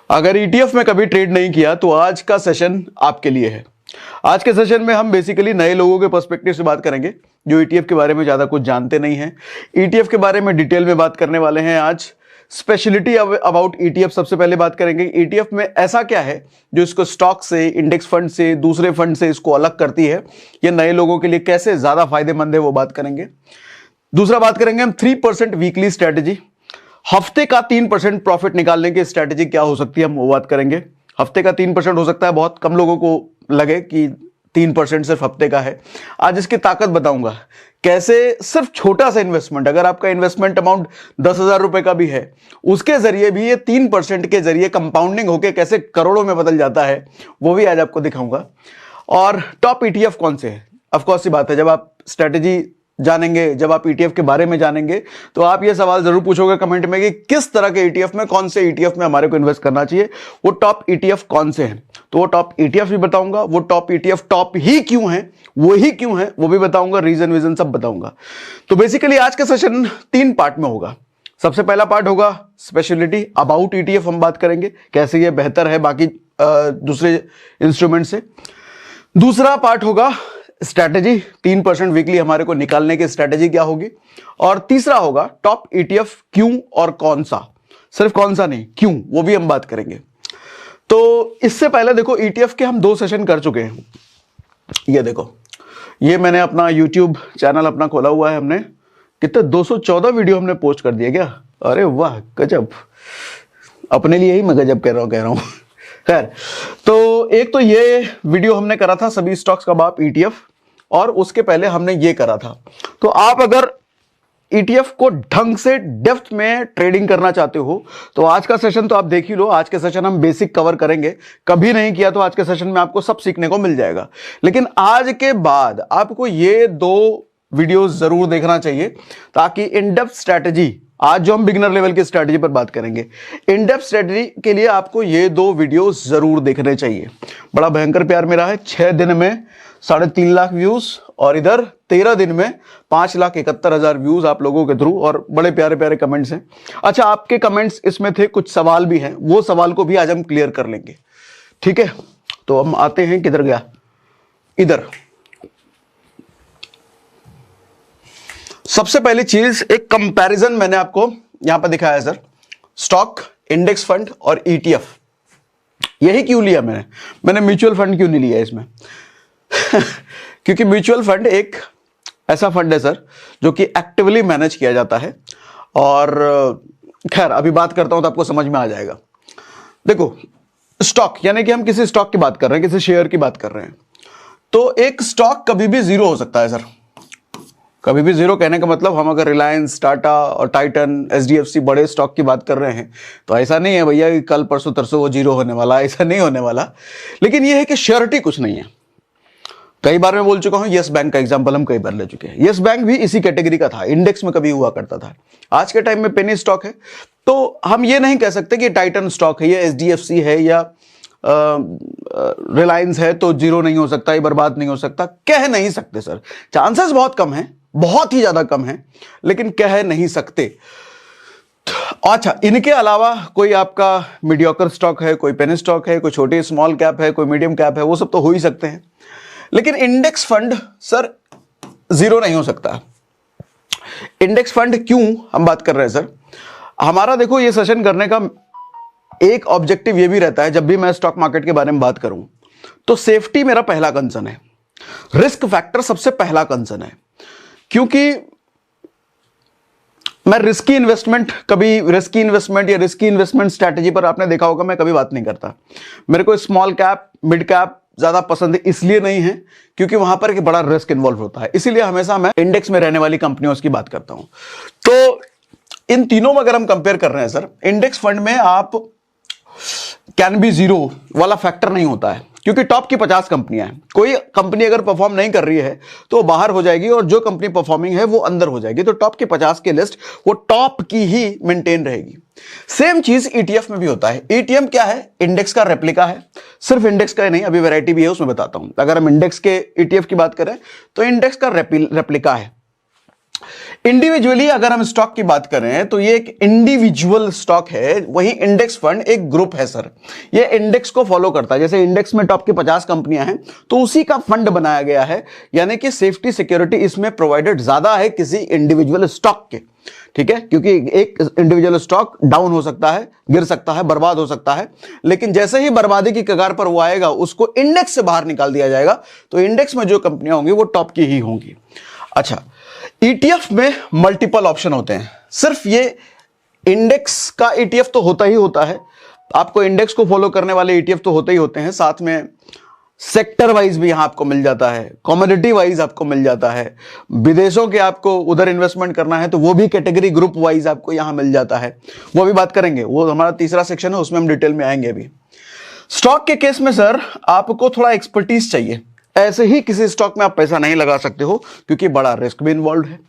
अगर ईटीएफ में कभी ट्रेड नहीं किया तो आज का सेशन आपके लिए है। आज के सेशन में हम बेसिकली नए लोगों के पर्सपेक्टिव से बात करेंगे जो ईटीएफ के बारे में ज्यादा कुछ जानते नहीं हैं। ईटीएफ के बारे में डिटेल में बात करने वाले हैं आज। स्पेशलिटी अबाउट ईटीएफ सबसे पहले बात करेंगे। ईटीएफ में ऐसा क्या है जो इसको स्टॉक से, इंडेक्स फंड से, दूसरे फंड से इसको अलग करती है, ये नए लोगों के लिए कैसे ज्यादा फायदेमंद है वो बात करेंगे। दूसरा बात करेंगे हम 3% वीकली स्ट्रेटेजी, हफ्ते का 3% प्रॉफिट निकालने की स्ट्रेटेजी क्या हो सकती है, हम वो बात करेंगे। हफ्ते का 3% हो सकता है, बहुत कम लोगों को लगे कि 3% सिर्फ हफ्ते का है। आज इसकी ताकत बताऊंगा कैसे सिर्फ छोटा सा इन्वेस्टमेंट, अगर आपका इन्वेस्टमेंट अमाउंट 10,000 रुपए का भी है, उसके जरिए भी ये 3% के जरिए कंपाउंडिंग होकर कैसे करोड़ों में बदल जाता है, वो भी आज आपको दिखाऊंगा। और टॉप ईटीएफ कौन से है, ऑफकोर्स सी बात है, जब आप स्ट्रेटेजी जानेंगे, जब आप ईटीएफ के बारे में जानेंगे तो आप ये सवाल जरूर पूछोगे कमेंट में कि किस तरह के ईटीएफ में, कौन से ईटीएफ में हमारे को इन्वेस्ट करना चाहिए, वो टॉप ईटीएफ कौन से हैं। तो वो टॉप ईटीएफ भी बताऊंगा, वो टॉप ईटीएफ टॉप ही क्यों हैं, वो ही क्यों हैं वो भी बताऊंगा, रीजन वीजन सब बताऊंगा। तो बेसिकली आज का सेशन 3 पार्ट में होगा। सबसे पहला पार्ट होगा स्पेशलिटी अबाउट ईटीएफ, हम बात करेंगे कैसे ये बेहतर है बाकी दूसरे इंस्ट्रूमेंट से। दूसरा पार्ट होगा स्ट्रैटेजी, 3% वीकली हमारे को निकालने की स्ट्रैटेजी क्या होगी। और तीसरा होगा टॉप ईटीएफ क्यों और कौन सा, सिर्फ कौन सा नहीं, क्यों, वो भी हम बात करेंगे। तो इससे पहले देखो ईटीएफ के हम 2 सेशन कर चुके हैं। ये देखो, ये मैंने अपना यूट्यूब चैनल अपना खोला हुआ है, हमने कितने 214 वीडियो हमने पोस्ट कर दिया क्या, अरे वाह गजब, अपने लिए ही मैं गजब कह रहा हूं खैर, तो एक तो ये वीडियो हमने करा था सभी स्टॉक्स का बाप ईटीएफ, और उसके पहले हमने ये करा था। तो आप अगर ईटीएफ को ढंग से डेप्थ में ट्रेडिंग करना चाहते हो तो आज का सेशन तो आप देख ही लो। आज के सेशन हम बेसिक कवर करेंगे, कभी नहीं किया तो आज के सेशन में आपको सब सीखने को मिल जाएगा। लेकिन आज के बाद आपको ये 2 वीडियोस जरूर देखना चाहिए ताकि इन डेप्थ स्ट्रैटेजी, आज जो हम बिगिनर लेवल की स्ट्रैटेजी पर बात करेंगे, इन डेप्थ स्ट्रैटेजी के लिए आपको ये 2 वीडियोस जरूर देखने चाहिए। बड़ा भयंकर प्यार मेरा है, 6 दिन में 3.5 लाख व्यूज और इधर 13 दिन में 5,71,000 व्यूज आप लोगों के थ्रू, और बड़े प्यारे प्यारे कमेंट्स हैं। अच्छा, आपके कमेंट्स इसमें थे, कुछ सवाल भी हैं, वो सवाल को भी आज हम क्लियर कर लेंगे, ठीक है। तो हम आते हैं, किधर गया, इधर। सबसे पहली चीज, एक कंपैरिजन मैंने आपको यहां पर दिखाया है सर, स्टॉक, इंडेक्स फंड और ईटीएफ। यही क्यों लिया मैंने म्यूचुअल फंड क्यों नहीं लिया इसमें क्योंकि म्यूचुअल फंड एक ऐसा फंड है सर जो कि एक्टिवली मैनेज किया जाता है। और खैर अभी बात करता हूं तो आपको समझ में आ जाएगा। देखो, स्टॉक यानी कि हम किसी स्टॉक की बात कर रहे हैं, किसी शेयर की बात कर रहे हैं, तो एक स्टॉक कभी भी जीरो हो सकता है सर। कभी भी जीरो कहने का मतलब, हम अगर रिलायंस, टाटा और टाइटन, एचडीएफसी बड़े स्टॉक की बात कर रहे हैं तो ऐसा नहीं है भैया कि कल परसों तरसों वो जीरो होने वाला, ऐसा नहीं होने वाला। लेकिन ये है कि श्योरिटी कुछ नहीं है। कई बार मैं बोल चुका हूं, यस बैंक का एग्जांपल हम कई बार ले चुके हैं। यस बैंक भी इसी कैटेगरी का था, इंडेक्स में कभी हुआ करता था। आज के टाइम में पेनी स्टॉक है, तो हम ये नहीं कह सकते कि टाइटन स्टॉक है या एचडीएफसी है या रिलायंस है तो जीरो नहीं हो सकता, ये बर्बाद नहीं हो सकता, कह नहीं सकते सर। चांसेस बहुत कम है, बहुत ही ज्यादा कम है, लेकिन कह नहीं सकते। अच्छा, इनके अलावा कोई आपका मीडियोकर स्टॉक है, कोई पेनी स्टॉक है, कोई छोटी स्मॉल कैप है, कोई मीडियम कैप है, वो सब तो हो ही सकते हैं। लेकिन इंडेक्स फंड सर जीरो नहीं हो सकता। इंडेक्स फंड क्यों हम बात कर रहे हैं सर, हमारा देखो ये सेशन करने का एक ऑब्जेक्टिव ये भी रहता है, जब भी मैं स्टॉक मार्केट के बारे में बात करूं तो सेफ्टी मेरा पहला कंसर्न है, रिस्क फैक्टर सबसे पहला कंसर्न है। क्योंकि मैं रिस्की इन्वेस्टमेंट या रिस्की इन्वेस्टमेंट स्ट्रैटेजी पर आपने देखा होगा मैं कभी बात नहीं करता। मेरे को स्मॉल कैप, मिड कैप ज्यादा पसंद है, इसलिए नहीं है क्योंकि वहां पर एक बड़ा रिस्क इन्वॉल्व होता है। इसीलिए हमेशा मैं इंडेक्स में रहने वाली कंपनियों की बात करता हूं। तो इन तीनों में अगर हम कंपेयर कर रहे हैं सर, इंडेक्स फंड में आप कैन बी जीरो वाला फैक्टर नहीं होता है, क्योंकि टॉप की 50 कंपनियां हैं। कोई कंपनी अगर परफॉर्म नहीं कर रही है तो बाहर हो जाएगी, और जो कंपनी परफॉर्मिंग है वो अंदर हो जाएगी। तो टॉप की 50 की लिस्ट वो टॉप की ही मेंटेन रहेगी। सेम चीज ईटीएफ में भी होता है। ईटीएफ क्या है, इंडेक्स का रेप्लिका है। सिर्फ इंडेक्स का ही नहीं, अभी वैरायटी भी है, उसमें बताता हूं। अगर हम इंडेक्स के ईटीएफ की बात करें तो इंडेक्स का रेप्लिका है। इंडिविजुअली अगर हम स्टॉक की बात करें तो ये एक इंडिविजुअल स्टॉक है, वहीं इंडेक्स फंड एक ग्रुप है सर। ये इंडेक्स को फॉलो करता है, जैसे इंडेक्स में टॉप की 50 कंपनियां हैं तो उसी का फंड बनाया गया है, यानी कि सेफ्टी सिक्योरिटी इसमें प्रोवाइडेड ज्यादा है किसी इंडिविजुअल स्टॉक के। ठीक है, क्योंकि एक इंडिविजुअल स्टॉक डाउन हो सकता है, गिर सकता है, बर्बाद हो सकता है, लेकिन जैसे ही बर्बादी की कगार पर वो आएगा उसको इंडेक्स से बाहर निकाल दिया जाएगा। तो इंडेक्स में जो कंपनियां होंगी वो टॉप की ही होंगी। अच्छा, ईटीएफ में मल्टीपल ऑप्शन होते हैं। सिर्फ ये इंडेक्स का ईटीएफ तो होता ही होता है, आपको इंडेक्स को फॉलो करने वाले ईटीएफ तो होते ही होते हैं, साथ में सेक्टर वाइज भी यहां आपको मिल जाता है, कमोडिटी वाइज आपको मिल जाता है, विदेशों के आपको उधर इन्वेस्टमेंट करना है तो वो भी कैटेगरी ग्रुप वाइज आपको यहां मिल जाता है, वो भी बात करेंगे, वो हमारा तीसरा सेक्शन है, उसमें हम डिटेल में आएंगे। अभी स्टॉक के केस में सर आपको थोड़ा एक्सपर्टीज चाहिए, ऐसे ही किसी स्टॉक में आप पैसा नहीं लगा सकते हो क्योंकि बड़ा रिस्क भी इन्वॉल्व है।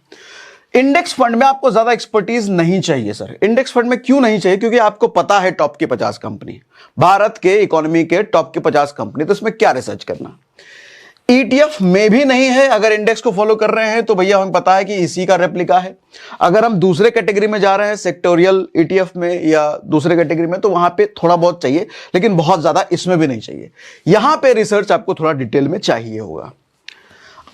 इंडेक्स फंड में आपको ज्यादा एक्सपर्टीज नहीं चाहिए सर। इंडेक्स फंड में क्यों नहीं चाहिए? क्योंकि आपको पता है टॉप की 50 कंपनी, भारत के इकोनॉमी के टॉप की 50 कंपनी, तो इसमें क्या रिसर्च करना। ईटीएफ में भी नहीं है, अगर इंडेक्स को फॉलो कर रहे हैं तो भैया हमें पता है कि इसी का रेप्लिका है। अगर हम दूसरे कैटेगरी में जा रहे हैं, सेक्टोरियल ईटीएफ में या दूसरे कैटेगरी में, तो वहां पे थोड़ा बहुत चाहिए, लेकिन बहुत ज्यादा इसमें भी नहीं चाहिए। यहां पे रिसर्च आपको थोड़ा डिटेल में चाहिए होगा।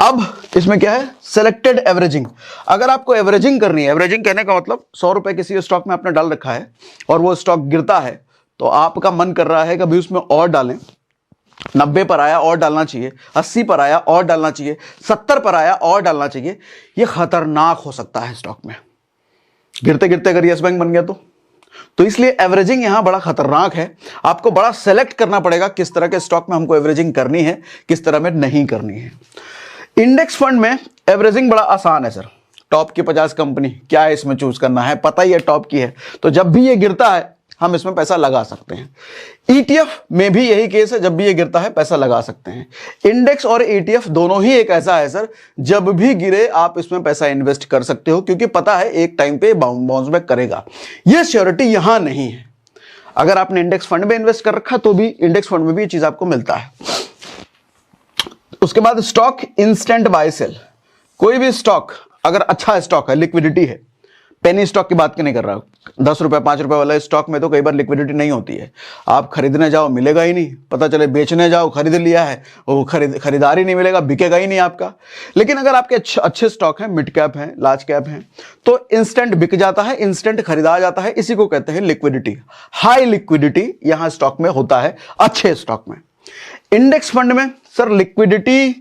अब इसमें क्या है, सिलेक्टेड एवरेजिंग। अगर आपको एवरेजिंग करनी है, एवरेजिंग कहने का मतलब 100 रुपए किसी स्टॉक में आपने डाल रखा है और वो स्टॉक गिरता है तो आपका मन कर रहा है कि अभी उसमें और डालें, 90 पर आया और डालना चाहिए, 80 पर आया और डालना चाहिए, 70 पर आया और डालना चाहिए। यह खतरनाक हो सकता है स्टॉक में, गिरते गिरते अगर यस बैंक बन गया तो इसलिए एवरेजिंग यहां बड़ा खतरनाक है। आपको बड़ा सेलेक्ट करना पड़ेगा किस तरह के स्टॉक में हमको एवरेजिंग करनी है, किस तरह में नहीं करनी है। इंडेक्स फंड में एवरेजिंग बड़ा आसान है सर। टॉप की 50 कंपनी, क्या है इसमें चूज करना है, पता ही है टॉप की है, तो जब भी ये गिरता है हम इसमें पैसा लगा सकते हैं। ईटीएफ में भी यही केस है, जब भी ये गिरता है पैसा लगा सकते हैं। इंडेक्स और ईटीएफ दोनों ही एक ऐसा है सर, जब भी गिरे आप इसमें पैसा इन्वेस्ट कर सकते हो, क्योंकि पता है एक टाइम पे बाउंस बैक करेगा। यह श्योरिटी यहां नहीं है। अगर आपने इंडेक्स फंड में इन्वेस्ट कर रखा तो भी इंडेक्स फंड में भी ये चीज आपको मिलता है। उसके बाद स्टॉक इंस्टेंट बाय सेल। कोई भी स्टॉक अगर अच्छा स्टॉक है, लिक्विडिटी है, पेनी स्टॉक की बात नहीं कर रहा हूं, 10 रुपए 5 रुपए वाला स्टॉक में तो कई बार लिक्विडिटी नहीं होती है। आप खरीदने जाओ मिलेगा ही नहीं, पता चले बेचने जाओ, खरीद लिया है वो खरीदार ही नहीं मिलेगा, बिकेगा ही नहीं आपका। लेकिन अगर आपके अच्छे स्टॉक हैं, मिड कैप हैं, लार्ज कैप हैं, तो इंस्टेंट बिक जाता है, इंस्टेंट खरीदा जाता है, इसी को कहते हैं लिक्विडिटी। हाई लिक्विडिटी यहां स्टॉक में होता है, अच्छे स्टॉक में। इंडेक्स फंड में सर लिक्विडिटी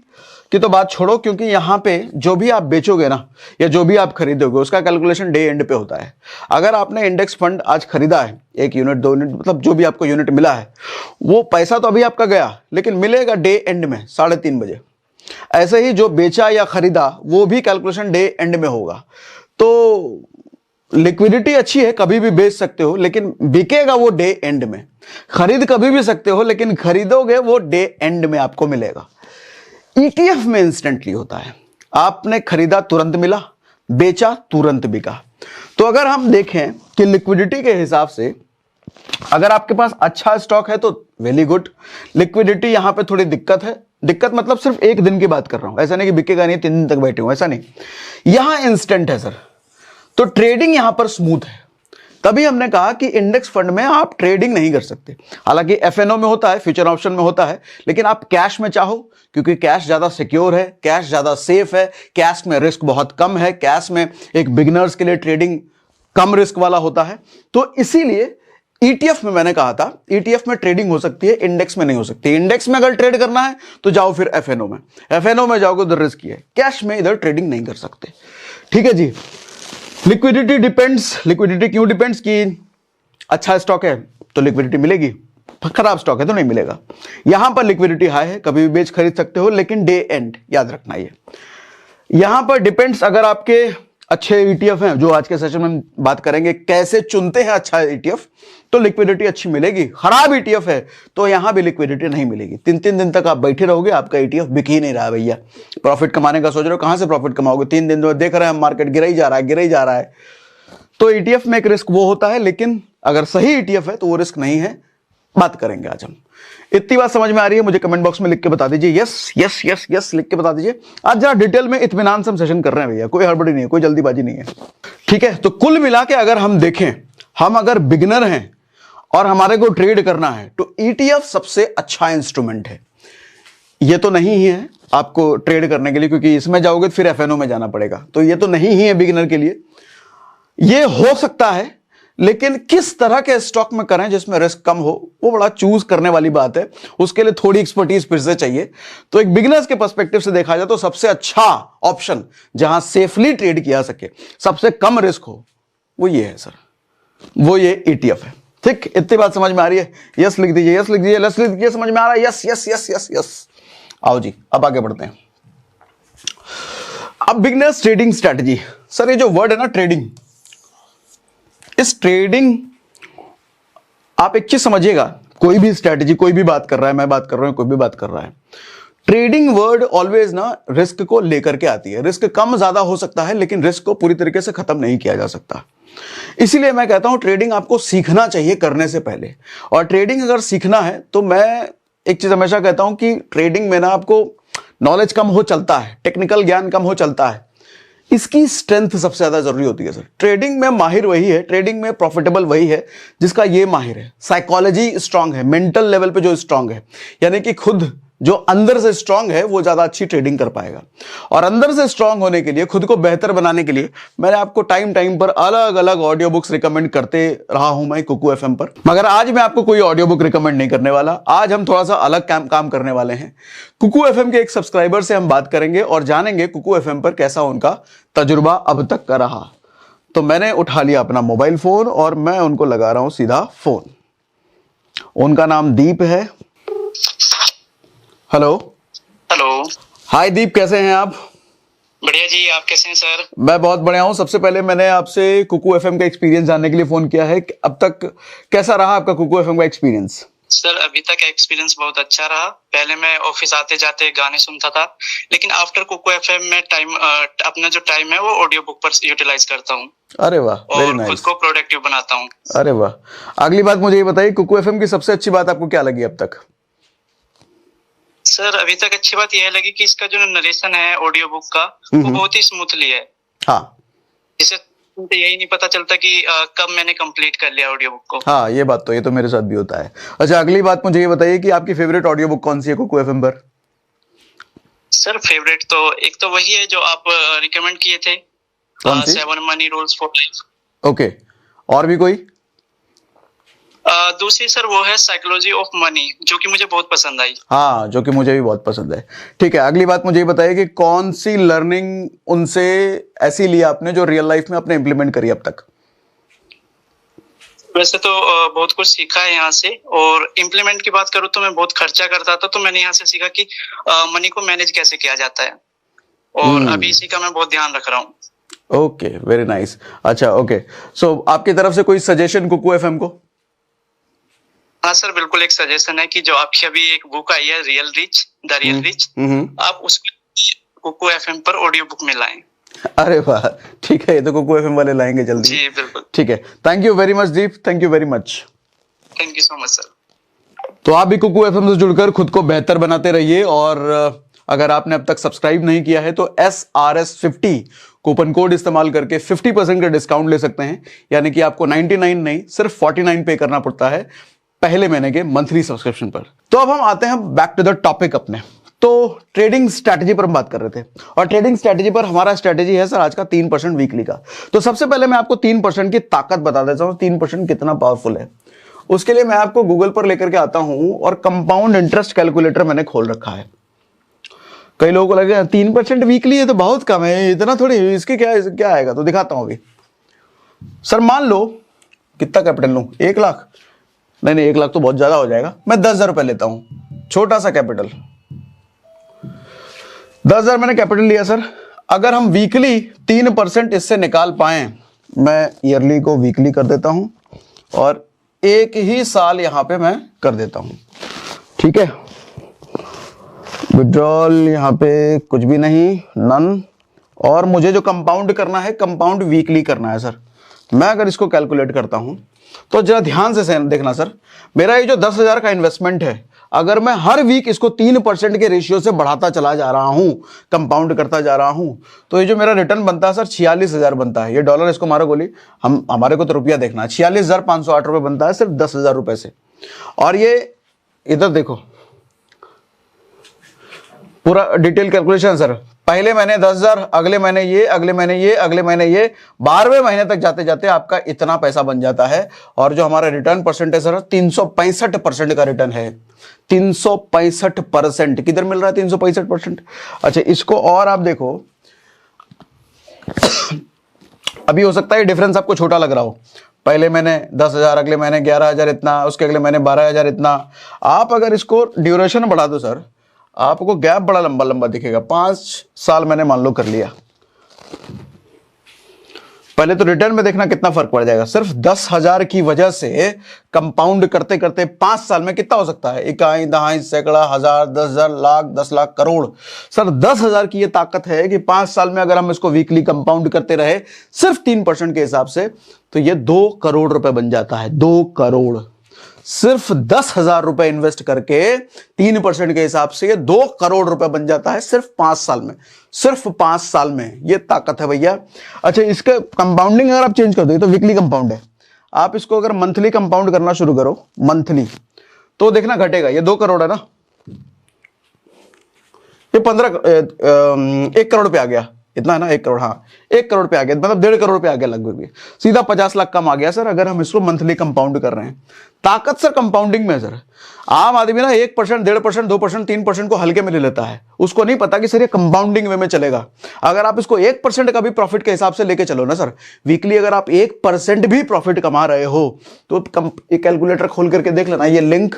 की तो बात छोड़ो, क्योंकि यहां पे जो भी आप बेचोगे ना या जो भी आप खरीदोगे उसका कैलकुलेशन डे एंड पे होता है। अगर आपने इंडेक्स फंड आज खरीदा है, 1 यूनिट 2 यूनिट, मतलब जो भी आपको यूनिट मिला है, वो पैसा तो अभी आपका गया, लेकिन मिलेगा डे एंड में 3:30 बजे। ऐसे ही जो बेचा या खरीदा वो भी कैलकुलेशन डे एंड में होगा। तो लिक्विडिटी अच्छी है, कभी भी बेच सकते हो, लेकिन बिकेगा वो डे एंड में। खरीद कभी भी सकते हो, लेकिन खरीदोगे वो डे एंड में आपको मिलेगा। ईटीएफ में इंस्टेंटली होता है, आपने खरीदा तुरंत मिला, बेचा तुरंत बिका। तो अगर हम देखें कि लिक्विडिटी के हिसाब से अगर आपके पास अच्छा स्टॉक है तो वेरी गुड। लिक्विडिटी यहां पे थोड़ी दिक्कत है, दिक्कत मतलब सिर्फ एक दिन की बात कर रहा हूं, ऐसा नहीं कि बिकेगा नहीं 3 दिन तक बैठे हो, ऐसा नहीं। यहां इंस्टेंट है सर, तो ट्रेडिंग यहां पर स्मूथ है। तभी हमने कहा कि इंडेक्स फंड में आप ट्रेडिंग नहीं कर सकते। हालांकि एफएनओ में होता है, फ्यूचर ऑप्शन में होता है, लेकिन आप कैश में चाहो, क्योंकि कैश ज्यादा सिक्योर है, कैश ज्यादा सेफ है, कैश में रिस्क बहुत कम है, कैश में एक बिगिनर्स के लिए ट्रेडिंग कम रिस्क वाला होता है। तो इसीलिए ईटीएफ में मैंने कहा था, ईटीएफ में ट्रेडिंग हो सकती है, इंडेक्स में नहीं हो सकती। इंडेक्स में अगर ट्रेड करना है तो जाओ फिर एफएनओ में, एफएनओ में जाओगे उधर रिस्क है, कैश में इधर ट्रेडिंग नहीं कर सकते। ठीक है जी। लिक्विडिटी डिपेंड्स, लिक्विडिटी क्यों डिपेंड्स कि अच्छा स्टॉक है तो लिक्विडिटी मिलेगी, खराब स्टॉक है तो नहीं मिलेगा। यहां पर लिक्विडिटी हाई है, कभी भी बेच खरीद सकते हो, लेकिन डे एंड याद रखना। ये यहां पर डिपेंड्स, अगर आपके अच्छे ईटीएफ हैं, जो आज के सेशन में बात करेंगे कैसे चुनते हैं अच्छा ईटीएफ, तो लिक्विडिटी अच्छी मिलेगी। खराब ईटीएफ है तो यहां भी लिक्विडिटी नहीं मिलेगी। 3-3 दिन तक आप बैठे रहोगे, आपका ईटीएफ बिक ही नहीं रहा है भैया। प्रॉफिट कमाने का सोच रहे हो, कहां से प्रॉफिट कमाओगे? 3 दिन में देख रहे हैं मार्केट गिरा ही जा रहा है, गिरा ही जा रहा है। तो ईटीएफ में एक रिस्क वो होता है, लेकिन अगर सही ईटीएफ है तो वो रिस्क नहीं है। बात करेंगे आज हम। इतनी बात समझ में आ रही है? मुझे कमेंट बॉक्स में लिख के बता दीजिए, यस यस यस यस लिख के बता दीजिए। आज जरा डिटेल में इत्मीनान से हम सेशन कर रहे हैं भैया, कोई हड़बड़ी नहीं है, कोई जल्दीबाजी नहीं है, ठीक है। तो कुल मिला के अगर हम देखें, हम अगर बिगिनर हैं और हमारे को ट्रेड करना है तो ETF सबसे अच्छा इंस्ट्रूमेंट है। ये तो नहीं ही है आपको ट्रेड करने के लिए, क्योंकि इसमें जाओगे तो फिर FNO में जाना पड़ेगा, तो ये तो नहीं ही है बिगिनर के लिए। ये हो सकता है, लेकिन किस तरह के स्टॉक में करें जिसमें रिस्क कम हो, वो बड़ा चूज करने वाली बात है। उसके लिए थोड़ी एक्सपर्टीज फिर से चाहिए। तो एक बिगिनर्स के पर्सपेक्टिव से देखा जाए तो सबसे अच्छा ऑप्शन जहां सेफली ट्रेड किया सके, सबसे कम रिस्क हो, वो ये है सर, वो ये ETF है। ठीक, इतनी बात समझ में आ रही है? यस लिख दीजिए, यस लिख दीजिए, यस लिख दीजिए, समझ में आ रहा है? Yes yes yes yes yes. आओ जी, अब आगे बढ़ते हैं। अब बिगिनर्स ट्रेडिंग स्ट्रेटजी। सर ये जो वर्ड है ना ट्रेडिंग, इस ट्रेडिंग, आप एक चीज समझिएगा, कोई भी स्ट्रेटजी, कोई भी बात कर रहा है, मैं बात कर रहा हूं, कोई भी बात कर रहा है, ट्रेडिंग वर्ड ऑलवेज ना रिस्क को लेकर के आती है। रिस्क कम ज्यादा हो सकता है, लेकिन रिस्क को पूरी तरीके से खत्म नहीं किया जा सकता। इसीलिए मैं कहता हूं ट्रेडिंग आपको सीखना चाहिए करने से पहले। और ट्रेडिंग अगर सीखना है तो मैं एक चीज हमेशा कहता हूं कि ट्रेडिंग में ना आपको नॉलेज कम हो चलता है, टेक्निकल ज्ञान कम हो चलता है, इसकी स्ट्रेंथ सबसे ज्यादा जरूरी होती है सर। ट्रेडिंग में माहिर वही है, ट्रेडिंग में प्रॉफिटेबल वही है जिसका ये माहिर है, साइकोलॉजी स्ट्रांग है, मेंटल लेवल पे जो स्ट्रांग है, यानी कि खुद जो अंदर से स्ट्रांग है वो ज्यादा अच्छी ट्रेडिंग कर पाएगा। और अंदर से स्ट्रांग होने के लिए, खुद को बेहतर बनाने के लिए, मैंने आपको टाइम टाइम पर अलग अलग ऑडियो बुक्स रिकमेंड करते रहा हूं मैं कुकू FM पर। मगर आज मैं आपको कोई ऑडियो बुक रिकमेंड नहीं करने वाला। आज हम थोड़ा सा अलग काम करने वाले हैं। कुकू FM के एक सब्सक्राइबर से हम बात करेंगे और जानेंगे कुकू FM पर कैसा उनका तजुर्बा अब तक का रहा। तो मैंने उठा लिया अपना मोबाइल फोन और मैं उनको लगा रहा हूं सीधा फोन। उनका नाम दीप है। हेलो। हेलो। हाय दीप, कैसे हैं आप? बढ़िया जी, आप कैसे हैं सर? मैं बहुत बढ़िया हूं। सबसे पहले मैंने आपसे कुकू FM का एक्सपीरियंस जानने के लिए फोन किया है। अब तक कैसा रहा आपका कुकू FM का एक्सपीरियंस? सर अभी तक एक्सपीरियंस बहुत अच्छा रहा। पहले मैं ऑफिस आते जाते गाने सुनता था, लेकिन आफ्टर कुकू FM में अपना जो टाइम है वो ऑडियो बुक पर यूटिलाइज करता हूँ। अरे वाह, वेरी नाइस। खुद को प्रोडक्टिव बनाता हूँ। अरे वाह। अगली बात मुझे ये बताइए, कुकू FM की सबसे अच्छी बात आपको क्या लगी अब तक? सर अभी तक अच्छी बात यह लगी कि इसका जो नरेशन है ऑडियो बुक का, वो बहुत ही स्मूथली है। हाँ, जिससे यही नहीं पता चलता कि कब मैंने कंप्लीट कर लिया ऑडियो बुक को। हाँ ये बात तो, ये तो मेरे साथ भी होता है। अच्छा, अगली बात मुझे ये बताइए कि आपकी फेवरेट ऑडियो बुक कौन सी है कुकू FM पर? सर फेवरेट तो एक तो वही है जो आप रिकमेंड किए थे, 7 money rules for life. Okay, और भी कोई? दूसरी सर वो है साइकोलॉजी ऑफ मनी, जो कि मुझे बहुत पसंद आई। हाँ, जो कि मुझे भी बहुत पसंद है। ठीक है, अगली बात मुझे ये बताइए कि कौन सी लर्निंग उनसे ऐसी ली आपने जो रियल लाइफ में आपने इंप्लीमेंट करी अब तक? वैसे तो बहुत कुछ सीखा है यहाँ से, और इम्प्लीमेंट की बात करूँ तो मैं बहुत खर्चा करता था, तो मैंने यहाँ से सीखा कि मनी को मैनेज कैसे किया जाता है, और अभी इसी का मैं बहुत ध्यान रख रहा हूँ। Okay, very nice. अच्छा, ओके, सो आपकी तरफ से कोई सजेशन कुकू FM को? हाँ सर, बिल्कुल एक सजेशन है कि जो आपकी अभी एक बुक आई है real rich, the real rich, आप उसको कुकू FM पर ऑडियो बुक में लाएं। अरे वाह, ठीक है, ये तो कुकू FM वाले लाएंगे जल्दी। जी बिल्कुल। ठीक है, thank you very much Deep, thank you very much. Thank you so much sir. तो आप भी कुकू FM से जुड़कर खुद को बेहतर बनाते रहिए। और अगर आपने अब तक सब्सक्राइब नहीं किया है तो SRS50 कूपन कोड इस्तेमाल करके 50% का डिस्काउंट ले सकते हैं। यानी कि आपको 99 नहीं, सिर्फ 49 पे करना पड़ता है पहले महीने के मंथली सब्सक्रिप्शन पर। तो अब हम आते हैं बैक टू द टॉपिक अपने। तो ट्रेडिंग स्ट्रैटेजी पर हम बात कर रहे थे, और ट्रेडिंग स्ट्रैटेजी पर हमारा स्ट्रैटेजी है सर आज का 3% वीकली का। तो सबसे पहले मैं आपको 3% की ताकत बता देता हूं, 3% कितना पावरफुल है। उसके लिए मैं आपको गूगल पर लेकर के आता हूं और कंपाउंड इंटरेस्ट कैलकुलेटर मैंने खोल रखा है। कई लोगों को लगेगा 3% वीकली है तो बहुत कम है, इतना थोड़ी, इसके क्या आएगा, तो दिखाता हूं अभी। सर मान लो कितना कैपिटल लूं, 1 लाख? नहीं, 1 लाख तो बहुत ज्यादा हो जाएगा, मैं 10,000 रुपए लेता हूं, छोटा सा कैपिटल। 10,000 मैंने कैपिटल लिया सर। अगर हम वीकली 3% इससे निकाल पाए, मैं ईयरली को वीकली कर देता हूं और एक ही साल यहां पे मैं कर देता हूं, ठीक है। विड्रॉल यहां पे कुछ भी नहीं, नन। और मुझे जो कंपाउंड करना है, कंपाउंड वीकली करना है सर। मैं अगर इसको कैलकुलेट करता हूं तो जरा ध्यान से देखना सर, मेरा ये जो 10,000 का इन्वेस्टमेंट है, अगर मैं हर वीक इसको 3% के रेशियो से बढ़ाता चला जा रहा हूं, कंपाउंड करता जा रहा हूं, तो ये जो मेरा रिटर्न बनता है सर 46,000 बनता है। ये डॉलर इसको मारो गोली, हमारे को तो रुपया देखना है। 46,508 रुपये बनता है सिर्फ 10,000 रुपये से। और ये इधर देखो पूरा डिटेल कैलकुलेशन सर, पहले महीने 10,000, अगले महीने ये, अगले महीने ये, अगले महीने ये, 12वें महीने तक जाते जाते आपका इतना पैसा बन जाता है। और जो हमारा रिटर्न परसेंटेज सर 365% का रिटर्न है। 365% किधर मिल रहा है? 365%। अच्छा, इसको और आप देखो, अभी हो सकता है डिफरेंस आपको छोटा लग रहा हो, पहले महीने 10,000, अगले महीने 11,000 इतना, उसके अगले महीने 12,000 इतना। आप अगर इसको ड्यूरेशन बढ़ा दो सर, आपको गैप बड़ा लंबा लंबा दिखेगा। 5 साल मैंने मान लो कर लिया, पहले तो रिटर्न में देखना कितना फर्क पड़ जाएगा। सिर्फ 10,000 की वजह से कंपाउंड करते करते 5 साल में कितना हो सकता है? इकाई, दहाई, सैकड़ा, हजार, 10,000, लाख, 10 लाख, करोड़। सर 10,000 की ये ताकत है कि 5 साल में अगर हम इसको वीकली कंपाउंड करते रहे सिर्फ 3% के हिसाब से, तो ये 2 करोड़ रुपए बन जाता है। 2 करोड़ सिर्फ 10,000 रुपए इन्वेस्ट करके 3% के हिसाब से ये 2 करोड़ रुपए बन जाता है सिर्फ 5 साल में। सिर्फ 5 साल में ये ताकत है भैया। अच्छा, इसका कंपाउंडिंग अगर आप चेंज कर दो, तो वीकली कंपाउंड है, आप इसको अगर मंथली कंपाउंड करना शुरू करो, मंथली, तो देखना घटेगा। ये 2 करोड़ है ना, ये 1 करोड़ पे आ गया, इतना है ना, 1 करोड़, हाँ 1 करोड़ पे आ गया, मतलब 1.5 करोड़ पे आ गया लगभग, सीधा 50 लाख कम आ गया सर, अगर हम इसको मंथली कंपाउंड कर रहे हैं। ताकत सर कंपाउंडिंग में सर, आम आदमी ना 1%, 1.5%, 2%, 3% को हल्के में ले लेता है, उसको नहीं पता कि सर ये कंपाउंडिंग वे में चलेगा। अगर आप इसको 1% का भी प्रॉफिट के हिसाब से लेके चलो ना सर, वीकली अगर आप 1% भी प्रॉफिट कमा रहे हो, तो कैलकुलेटर खोल करके देख लेना, ये लिंक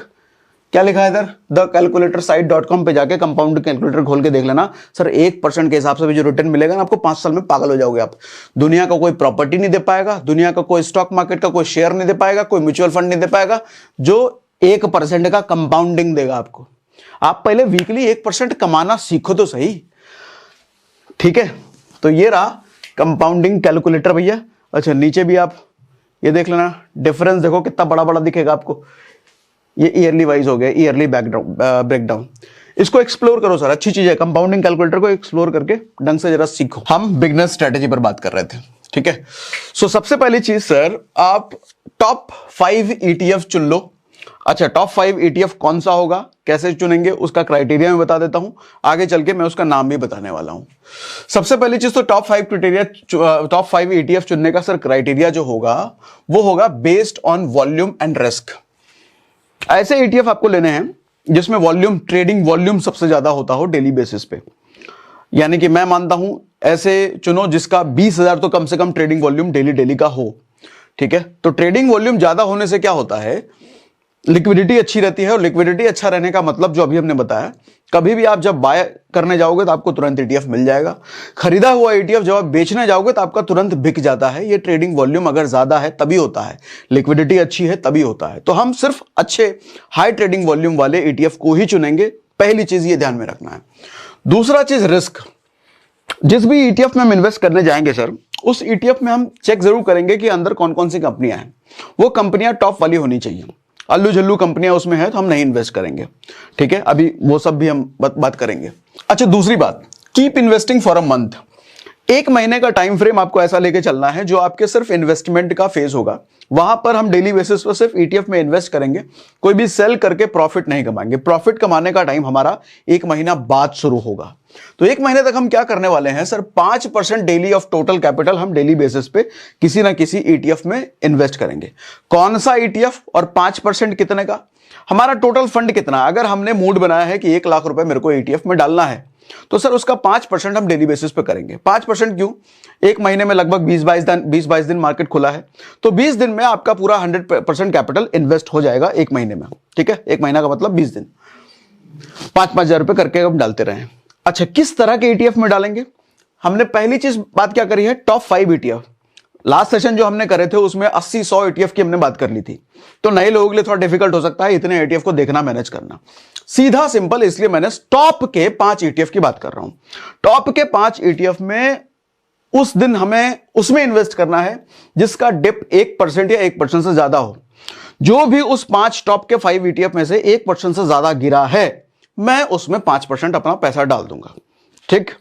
क्या लिखा है इधर, thecalculatorSite.com पे जाके कंपाउंड कैलकुलेटर खोल के देख लेना सर। 1% के हिसाब से भी जो रिटर्न मिलेगा ना आपको, 5 साल में पागल हो जाओगे आप। दुनिया का कोई प्रॉपर्टी नहीं दे पाएगा, दुनिया का कोई स्टॉक मार्केट का कोई शेयर नहीं दे पाएगा, कोई म्यूचुअल फंड नहीं दे पाएगा जो 1% का कंपाउंडिंग देगा आपको। आप पहले वीकली 1% कमाना सीखो तो सही, ठीक है। तो ये रहा कंपाउंडिंग कैलकुलेटर भैया। अच्छा, नीचे भी आप ये देख लेना, डिफरेंस देखो कितना बड़ा बड़ा दिखेगा आपको। ये ईयरली वाइज हो गया, ईयरली ब्रेकडाउन। इसको एक्सप्लोर करो सर, अच्छी चीज है। कंपाउंडिंग कैलकुलेटर को एक्सप्लोर करके ढंग से जरा सीखो। हम बिगनर स्ट्रेटेजी पर बात कर रहे थे, ठीक है। सो सबसे पहली चीज सर, आप टॉप 5 ETF चुन लो। अच्छा, टॉप 5 ETF कौन सा होगा, कैसे चुनेंगे, उसका क्राइटेरिया मैं बता देता हूं, आगे चल के मैं उसका नाम भी बताने वाला हूं। सबसे पहली चीज तो टॉप 5 ETF चुनने का सर क्राइटेरिया जो होगा वो होगा based on volume and risk. ऐसे ETF आपको लेने हैं जिसमें वॉल्यूम, ट्रेडिंग वॉल्यूम सबसे ज्यादा होता हो डेली बेसिस पे। यानी कि मैं मानता हूं ऐसे चुनो जिसका 20,000 तो कम से कम ट्रेडिंग वॉल्यूम डेली का हो, ठीक है। तो ट्रेडिंग वॉल्यूम ज्यादा होने से क्या होता है, लिक्विडिटी अच्छी रहती है, और लिक्विडिटी अच्छा रहने का मतलब जो अभी हमने बताया, कभी भी आप जब बाय करने जाओगे तो आपको तुरंत ETF मिल जाएगा। खरीदा हुआ ETF जब आप बेचने जाओगे तो आपका तुरंत बिक जाता है। ये ट्रेडिंग वॉल्यूम अगर ज्यादा है तभी होता है, लिक्विडिटी अच्छी है तभी होता है। तो हम सिर्फ अच्छे हाई ट्रेडिंग वॉल्यूम वाले ETF को ही चुनेंगे, पहली चीज ये ध्यान में रखना है। दूसरा चीज रिस्क। जिस भी ETF में हम इन्वेस्ट करने जाएंगे सर, उस ETF में हम चेक जरूर करेंगे कि अंदर कौन कौन सी कंपनियां हैं। वो कंपनियां टॉप वाली होनी चाहिए, अल्लू जल्लू कंपनियां उसमें है तो हम नहीं इन्वेस्ट करेंगे, ठीक है। अभी वो सब भी हम बात करेंगे। अच्छा, दूसरी बात, keep investing for a month. 1 महीने का टाइम फ्रेम आपको ऐसा लेके चलना है जो आपके सिर्फ इन्वेस्टमेंट का फेज होगा। वहां पर हम डेली बेसिस पर सिर्फ ETF में इन्वेस्ट करेंगे, कोई भी सेल करके प्रॉफिट नहीं कमाएंगे। प्रॉफिट कमाने का टाइम हमारा 1 महीना बाद शुरू होगा। तो 1 महीने तक हम क्या करने वाले हैं sir, 5% daily of total capital हम डेली बेसिस पे किसी ना किसी ETF में इन्वेस्ट करेंगे। कौन सा ETF और 5% कितने का, हमारा टोटल फंड कितना। अगर हमने मूड बनाया है कि 1 लाख रुपए मेरे को ETF में डालना है, तो सर उसका 5% हम डेली बेसिस पे करेंगे। 5% क्यों, 1 महीने में लगभग 20-22 दिन मार्केट खुला है, तो 20 दिन में आपका पूरा 100% कैपिटल इन्वेस्ट हो जाएगा 1 महीने में, ठीक है। 1 महीना का मतलब 20 दिन, 5-5 हजार रुपए करके हम डालते रहे। अच्छा, किस तरह के ETF में डालेंगे, हमने पहली चीज बात क्या करी है, टॉप 5 ETF। लास्ट सेशन जो हमने करे थे उसमें 80-100 ETF की हमने बात कर ली थी, तो नए लोगों के लिए थोड़ा डिफिकल्ट हो सकता है इतने ETF को देखना, मैनेज करना। सीधा सिंपल, इसलिए मैंने टॉप के 5 ETF की बात कर रहा हूं। टॉप के 5 ETF में उस दिन हमें उसमें इन्वेस्ट करना है जिसका डिप 1% या 1% से ज्यादा हो। जो भी उस 5 टॉप के 5 ETF में से 1% से ज्यादा गिरा है, मैं उसमें 5% अपना पैसा डाल दूंगा। ठीक,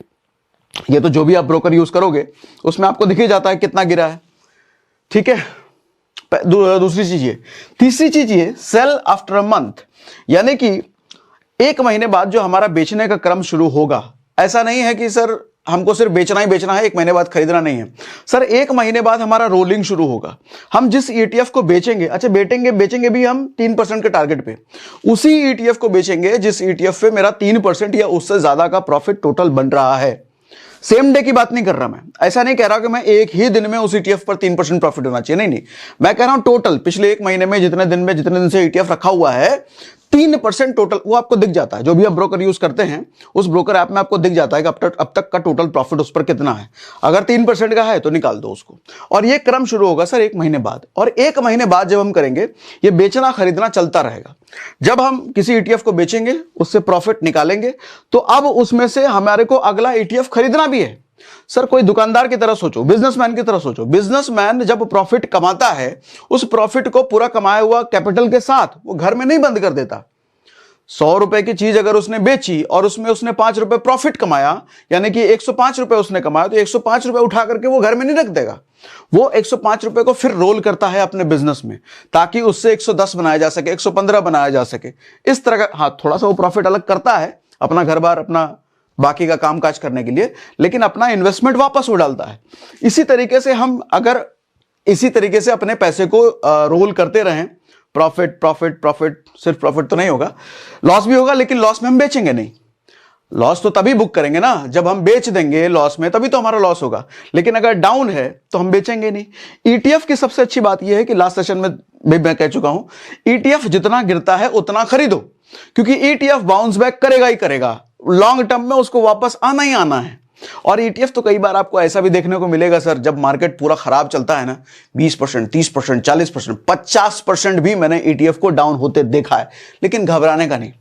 ये तो जो भी आप ब्रोकर यूज करोगे उसमें आपको दिख ही जाता है कितना गिरा है। ठीक है, दूसरी चीज ये। तीसरी चीज ये, सेल आफ्टर अ मंथ, यानी कि 1 महीने बाद जो हमारा बेचने का क्रम शुरू होगा। ऐसा नहीं है कि सर हमको सिर्फ बेचना ही बेचना है, 1 महीने बाद खरीदना नहीं है सर। 1 महीने बाद हमारा रोलिंग शुरू होगा। हम जिस ETF को बेचेंगे, अच्छा बेचेंगे भी हम 3% के टारगेट पे, उसी ETF को बेचेंगे जिस ETF पे मेरा 3% या उससे ज्यादा का प्रॉफिट टोटल बन रहा है। सेम डे की बात नहीं कर रहा मैं, ऐसा नहीं कह रहा कि मैं एक ही दिन में उस ETF पर 3% प्रॉफिट होना चाहिए, नहीं, मैं कह रहा हूं टोटल पिछले 1 महीने में जितने दिन से ETF रखा हुआ है 3% टोटल, वो आपको दिख जाता है। जो भी आप ब्रोकर यूज करते हैं उस ब्रोकर ऐप में आपको दिख जाता है कि अब तक का टोटल प्रॉफिट उस पर कितना है। अगर 3% का है तो निकाल दो उसको, और ये क्रम शुरू होगा सर 1 महीने बाद। और 1 महीने बाद जब हम करेंगे, ये बेचना खरीदना चलता रहेगा। जब हम किसी ETF को बेचेंगे, उससे प्रॉफिट निकालेंगे, तो अब उसमें से हमारे को अगला ETF खरीदना भी है। सर कोई दुकानदार की तरह सोचो, बिजनेसमैन की तरह सोचो। बिजनेसमैन जब प्रॉफिट कमाता है, उस प्रॉफिट को पूरा कमाया हुआ कैपिटल के साथ वो घर में नहीं बंद कर देता। 100 रुपए की चीज अगर उसने बेची और उसमें उसने 5 रुपए प्रॉफिट कमाया, यानी कि 105 रुपए उसने कमाया, तो 105 रुपए उठा करके वो घर में नहीं रख देगा। वो 105 रुपए को फिर रोल करता है अपने बिजनेस में, ताकि उससे 110 बनाया जा सके, 115 बनाया जा सके। इस तरह का, हाँ, थोड़ा सा वो प्रॉफिट अलग करता है अपना घर बार, अपना बाकी का काम काज करने के लिए, लेकिन अपना इन्वेस्टमेंट वापस वो डालता है। इसी तरीके से हम अगर इसी तरीके से अपने पैसे को रोल करते रहें, प्रॉफिट प्रॉफिट प्रॉफिट, सिर्फ प्रॉफिट तो नहीं होगा, लॉस भी होगा, लेकिन लॉस में हम बेचेंगे नहीं। लॉस तो तभी बुक करेंगे ना जब हम बेच देंगे लॉस में, तभी तो हमारा लॉस होगा। लेकिन अगर डाउन है तो हम बेचेंगे नहीं। ETF की सबसे अच्छी बात यह है कि लास्ट सेशन में भी मैं कह चुका हूं, ETF जितना गिरता है उतना खरीदो, क्योंकि ETF बाउंस बैक करेगा ही करेगा। लॉन्ग टर्म में उसको वापस आना ही आना है। और ETF तो कई बार आपको ऐसा भी देखने को मिलेगा सर, जब मार्केट पूरा खराब चलता है ना, 20%, 30%, 40%, 50% भी मैंने ETF को डाउन होते देखा है, लेकिन घबराने का नहीं।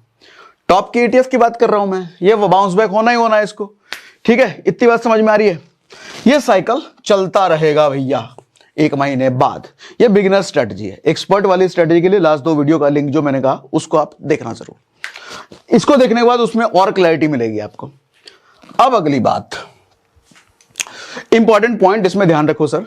टॉप की ETF की बात कर रहा हूं मैं, ये वो बाउंस बैक होना ही होना है इसको। ठीक है, इतनी बात समझ में आ रही है। ये साइकिल चलता रहेगा भैया 1 महीने बाद। ये बिगिनर स्ट्रेटजी है। एक्सपर्ट वाली स्ट्रेटजी के लिए लास्ट 2 वीडियो का लिंक जो मैंने कहा उसको आप देखना जरूर। इसको देखने के बाद उसमें और क्लैरिटी मिलेगी आपको। अब अगली बात, इंपॉर्टेंट पॉइंट इसमें ध्यान रखो सर,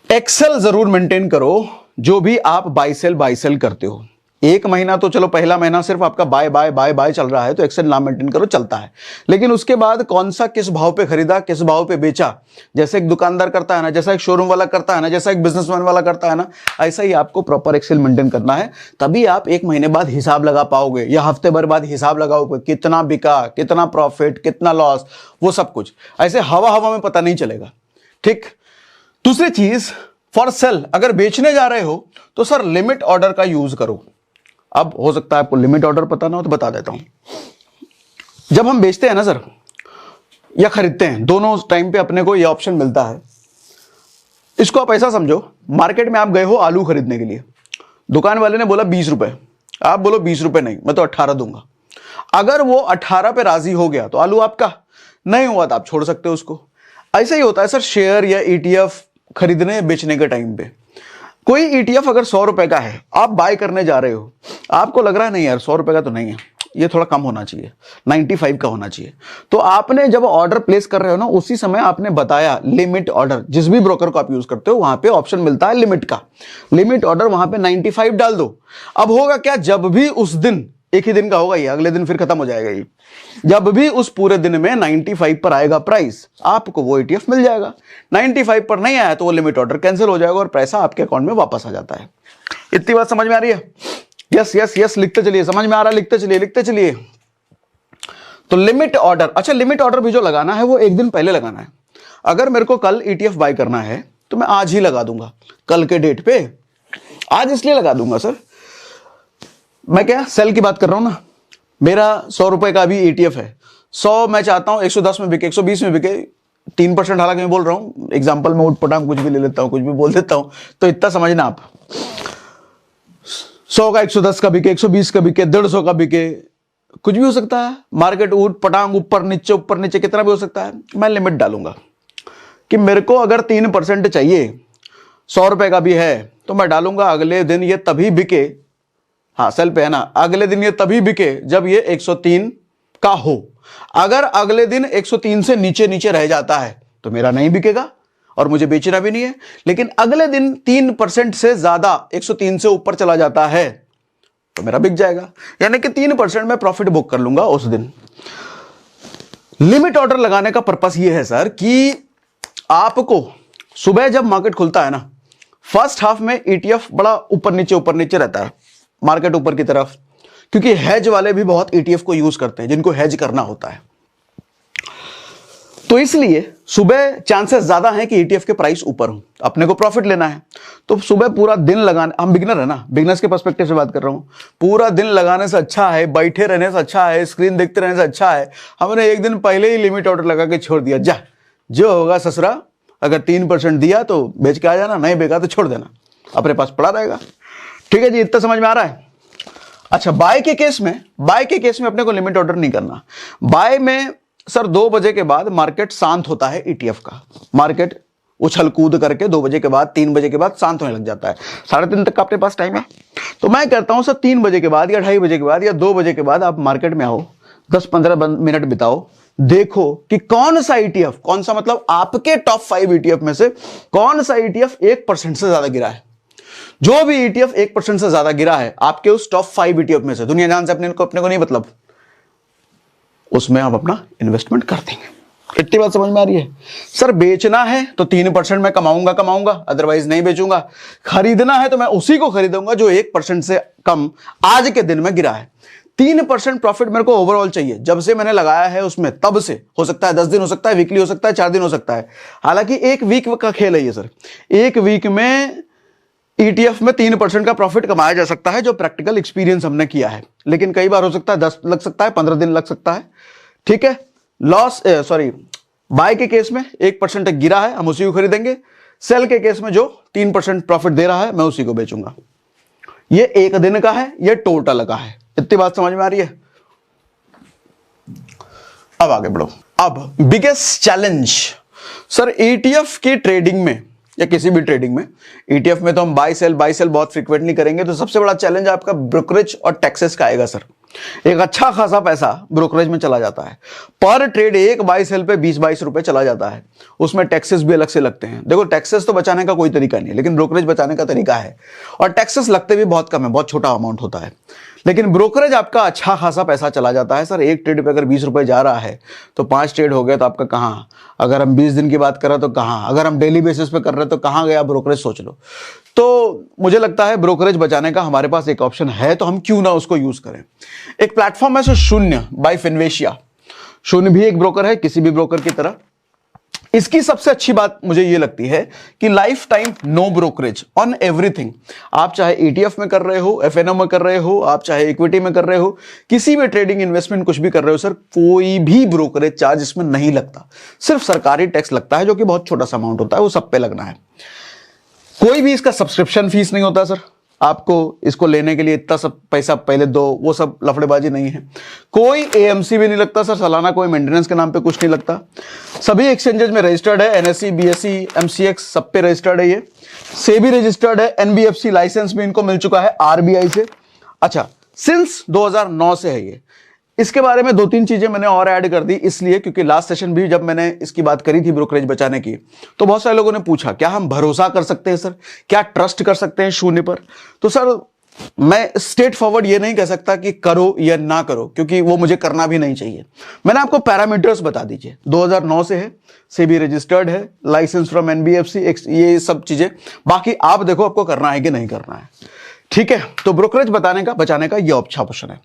एक्सेल जरूर मेंटेन करो जो भी आप बाय सेल करते हो। 1 महीना तो चलो, पहला महीना सिर्फ आपका बाय बाय बाय बाय चल रहा है तो एक्सेल ना मेंटेन करो, चलता है। लेकिन उसके बाद कौन सा किस भाव पे खरीदा, किस भाव पे बेचा, जैसे एक दुकानदार करता है ना, जैसा एक शोरूम वाला करता है ना, जैसा एक बिजनेसमैन वाला करता है ना, ऐसा ही आपको प्रॉपर एक्सेल मेंटेन करना है। तभी आप 1 महीने बाद हिसाब लगा पाओगे, या हफ्ते भर बाद हिसाब लगाओगे, कितना बिका, कितना प्रॉफिट, कितना लॉस, वो सब कुछ। ऐसे हवा में पता नहीं चलेगा। ठीक। दूसरी चीज, फॉर सेल अगर बेचने जा रहे हो तो सर लिमिट ऑर्डर का यूज करो। अब हो सकता है आपको लिमिट ऑर्डर पता ना हो तो बता देता हूं। जब हम बेचते हैं ना सर या खरीदते हैं, दोनों टाइम पे अपने को यह ऑप्शन मिलता है। इसको आप ऐसा समझो, मार्केट में आप गए हो आलू खरीदने के लिए, दुकान वाले ने बोला 20 रुपए, आप बोलो 20 रुपए नहीं, मैं तो 18 दूंगा। अगर वो 18 पे राजी हो गया तो आलू आपका, नहीं हुआ तो आप छोड़ सकते हो उसको। ऐसा ही होता है सर शेयर या ETF खरीदने बेचने के टाइम पे। कोई ETF अगर 100 रुपए का है, आप बाय करने जा रहे हो, आपको लग रहा है नहीं यार 100 रुपए का तो नहीं है, ये थोड़ा कम होना चाहिए, 95 का होना चाहिए। तो आपने जब ऑर्डर प्लेस कर रहे हो ना, उसी समय आपने बताया लिमिट ऑर्डर, जिस भी ब्रोकर को आप यूज करते हो वहां पे ऑप्शन मिलता है लिमिट का, लिमिट ऑर्डर वहां पे 95 डाल दो। अब होगा क्या, जब भी उस दिन, एक ही दिन का होगा ये, अगले दिन फिर खत्म हो जाएगा ये, जब भी उस पूरे दिन में 95 पर आएगा प्राइस, आपको वो ETF मिल जाएगा। 95 पर नहीं आया तो वो लिमिट ऑर्डर कैंसिल हो जाएगा और पैसा आपके अकाउंट में वापस आ जाता है। इतनी बात समझ में आ रही है? यस यस यस, लिखते चलिए, समझ में आ रहा है, लिखते चलिए लिखते चलिए। तो लिमिट ऑर्डर, अच्छा लिमिट ऑर्डर भी जो लगाना है वो 1 दिन पहले लगाना है। अगर मेरे को कल ETF बाय करना है तो मैं आज ही लगा दूंगा, कल के डेट पे। आज इसलिए लगा दूंगा सर, मैं क्या सेल की बात कर रहा हूं ना, मेरा 100 रुपए का भी ETF है, 100 मैं चाहता हूं 110 में बिके, 120 में बिके, 3%, हालांकि मैं बोल रहा हूं एग्जांपल में, उठ पटांग कुछ भी ले लेता हूं, कुछ भी बोल देता हूं, तो इतना समझना आप, 100 का 110 का बिके, 120 का बिके, 150 का बिके, कुछ भी हो सकता है। मार्केट उठ पटांग ऊपर नीचे कितना भी हो सकता है। मैं लिमिट डालूंगा कि मेरे को अगर 3% चाहिए, 100 रुपए का भी है, तो मैं डालूंगा अगले दिन ये तभी बिके, हाँ सेल पे है ना, अगले दिन ये तभी बिके जब ये 103 का हो। अगर अगले दिन 103 से नीचे नीचे रह जाता है तो मेरा नहीं बिकेगा और मुझे बेचना भी नहीं है। लेकिन अगले दिन 3% से ज्यादा 103 से ऊपर चला जाता है तो मेरा बिक जाएगा, यानी कि 3% में प्रॉफिट बुक कर लूंगा उस दिन। लिमिट ऑर्डर लगाने का पर्पस ये है सर कि आपको सुबह जब मार्केट खुलता है ना, फर्स्ट हाफ में ईटीएफ बड़ा ऊपर नीचे रहता है, मार्केट ऊपर की तरफ, क्योंकि हेज वाले भी बहुत ईटीएफ को यूज करते हैं जिनको हेज करना होता है। तो इसलिए सुबह चांसेस ज्यादा हैं कि ईटीएफ के प्राइस ऊपर हो, अपने को प्रॉफिट लेना है। तो सुबह पूरा दिन लगाने, हम बिगनर है ना, बिगनर्स के पर्सपेक्टिव से बात कर रहा हूं, पूरा दिन लगाने से अच्छा है, बैठे रहने से अच्छा है, स्क्रीन देखते रहने से अच्छा है, हमने एक दिन पहले ही लिमिट ऑर्डर लगा के छोड़ दिया, जा जो होगा ससुरा, अगर 3% दिया तो बेच के आ जाना, नहीं बेचा तो छोड़ देना, अपने पास पड़ा रहेगा। ठीक है जी, इतना समझ में आ रहा है। अच्छा, बाय के केस में अपने को लिमिट ऑर्डर नहीं करना। बाय में सर 2 बजे के बाद मार्केट शांत होता है, ईटीएफ का मार्केट उछल कूद करके 2 बजे के बाद 3 बजे के बाद शांत होने लग जाता है, 3:30 तक का अपने पास टाइम है। तो मैं कहता हूं सर 3 बजे के बाद या 2:30 बजे के बाद या 2 बजे के बाद आप मार्केट में आओ, 10-15 मिनट बिताओ, देखो कि कौन सा ईटीएफ, कौन सा मतलब आपके टॉप 5 ईटीएफ में से कौन सा ईटीएफ 1% से ज्यादा गिरा है। जो भी ईटीएफ 1% से ज्यादा गिरा है आपके उस टॉप 5 ईटीएफ में से, दुनिया जान से अपने को नहीं मतलब, उसमें आप अपना इन्वेस्टमेंट कर देंगे। इतनी बात समझ में आ रही है। सर बेचना है तो 3% में कमाऊंगा, अदरवाइज नहीं बेचूंगा। खरीदना है तो मैं उसी को खरीदूंगा जो 1% से कम आज के दिन में गिरा है। 3% प्रॉफिट मेरे को ओवरऑल चाहिए, जब से मैंने लगाया है उसमें, तब से। हो सकता है 10 दिन हो सकता है, वीकली हो सकता है, 4 दिन हो सकता है। हालांकि 1 वीक का खेल है ये सर, 1 वीक में ईटीएफ में 3% का प्रॉफिट कमाया जा सकता है, जो प्रैक्टिकल एक्सपीरियंस हमने किया है। लेकिन कई बार हो सकता है 10 लग सकता है, 15 दिन लग सकता है। ठीक है, बाय के केस में 1% गिरा है, हम उसी को खरीदेंगे। सेल के केस में जो 3% प्रॉफिट दे रहा है मैं उसी को बेचूंगा। ये 1 दिन का है, ये टोटल का है। इतनी बात समझ में आ रही है। अब आगे बढ़ो। अब बिगेस्ट चैलेंज सर ईटीएफ की ट्रेडिंग में या किसी भी ट्रेडिंग में, ईटीएफ में तो हम बाय सेल बहुत फ्रीक्वेंटली करेंगे, तो सबसे बड़ा चैलेंज आपका ब्रोकरेज और टैक्सेस का आएगा सर। एक अच्छा खासा पैसा ब्रोकरेज में चला जाता है, पर ट्रेड एक बाय सेल पे 20-22 रुपए चला जाता है, उसमें टैक्सेस भी अलग से लगते हैं। देखो टैक्सेस तो बचाने का कोई तरीका नहीं है, लेकिन ब्रोकरेज बचाने का तरीका है, और टैक्सेस लगते भी बहुत कम है, बहुत छोटा अमाउंट होता है। लेकिन ब्रोकरेज आपका अच्छा खासा पैसा चला जाता है सर। एक ट्रेड पे अगर 20 रुपए जा रहा है तो 5 ट्रेड हो गए तो आपका कहाँ, अगर हम 20 दिन की बात कर रहे तो कहाँ, अगर हम डेली बेसिस पे कर रहे तो कहाँ गया ब्रोकरेज, सोच लो। तो मुझे लगता है ब्रोकरेज बचाने का हमारे पास एक ऑप्शन है, तो हम क्यों ना उसको यूज करें। एक प्लेटफॉर्म है सो शून्य बाय फिनवेशिया। शून्य भी एक ब्रोकर है, किसी भी ब्रोकर की तरह। इसकी सबसे अच्छी बात मुझे यह लगती है कि lifetime no brokerage on everything. आप चाहे ईटीएफ में कर रहे हो, एफएनओ में कर रहे हो, आप चाहे इक्विटी में कर रहे हो, किसी भी ट्रेडिंग इन्वेस्टमेंट कुछ भी कर रहे हो सर, कोई भी ब्रोकरेज चार्ज इसमें नहीं लगता। सिर्फ सरकारी टैक्स लगता है, जो कि बहुत छोटा सा अमाउंट होता है, वो सब पे लगना है। कोई भी इसका सब्सक्रिप्शन फीस नहीं होता सर। आपको इसको लेने के लिए इतना सब पैसा पहले दो, वो सब लफड़ेबाजी नहीं है। कोई एएमसी भी नहीं लगता सर सालाना, कोई मेंटेनेंस के नाम पे कुछ नहीं लगता। सभी एक्सचेंजेस में रजिस्टर्ड है, एनएससी, बीएसई, एमसीएक्स सब पे रजिस्टर्ड है। ये सेबी रजिस्टर्ड है, एनबीएफसी लाइसेंस भी इनको मिल चुका है आरबीआई से। अच्छा, सिंस 2009 से है ये। इसके बारे में 2-3 चीजें मैंने और ऐड कर दी, इसलिए क्योंकि लास्ट सेशन भी जब मैंने इसकी बात करी थी ब्रोकरेज बचाने की, तो बहुत सारे लोगों ने पूछा क्या हम भरोसा कर सकते हैं सर, क्या ट्रस्ट कर सकते हैं शून्य पर। तो सर मैं स्ट्रेट फॉरवर्ड ये नहीं कह सकता कि करो या ना करो, क्योंकि वो मुझे करना भी नहीं चाहिए। मैंने आपको पैरामीटर्स बता दीजिए, 2009 से है, सेबी रजिस्टर्ड है, लाइसेंस फ्रॉम एनबीएफसी, ये सब चीजें। बाकी आप देखो आपको करना है कि नहीं करना है। ठीक है, तो ब्रोकरेज बचाने का ये अच्छा ऑप्शन है।